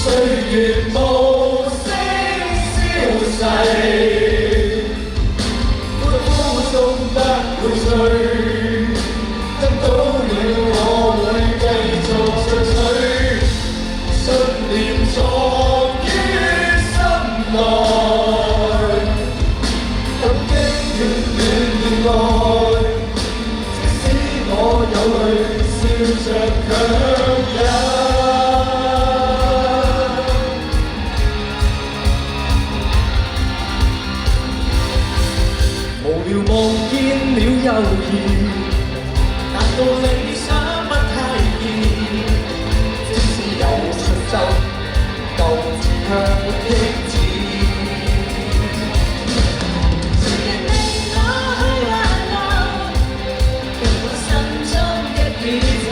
歲月無聲消逝，歡呼中不會醉，得到了我會繼續進取，信念藏於心內，感激暖暖愛，即使我有淚，笑着強忍。 無聊望見了猶豫，難道理想不太易？即使有信心，舊自強的志。誰人令我去難留？用我心中的宇宙，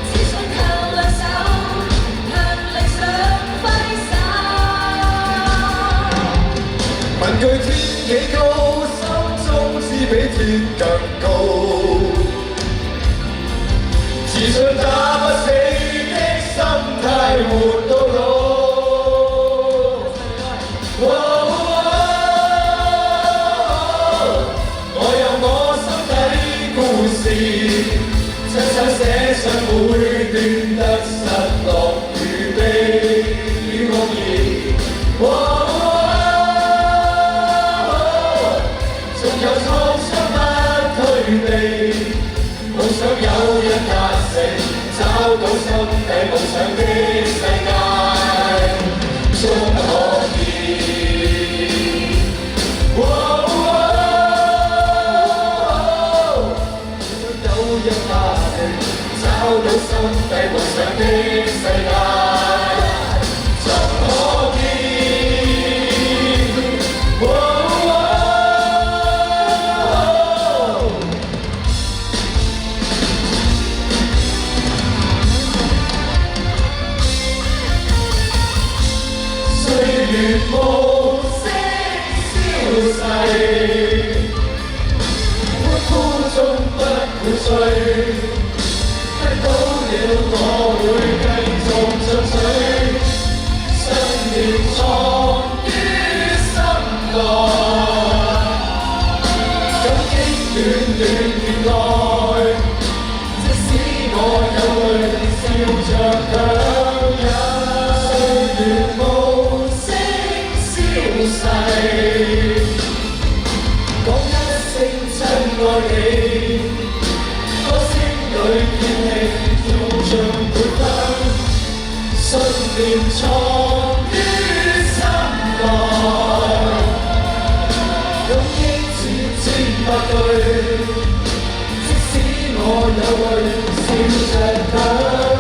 只想靠兩手向理想揮手。問句天幾高？ 比天更高，自信打不死的心態活到老。我有我心底故事，親手寫上每段得失落與悲與夢兒。仲有創傷不退避，夢想有日達成，找到心底夢想的世界，終可見。夢想有日達成，找到心底夢想的世界，終可見。 月無聲消逝，歡呼中不會醉，得到了我會繼續進取，信念藏於心內，感激暖愛，即使我有淚，笑着強忍，歲月無。 世講一聲真愛你，歌聲裏見氣，奏像每分，信念藏於心內，感激千百對，即使我有淚，笑着強。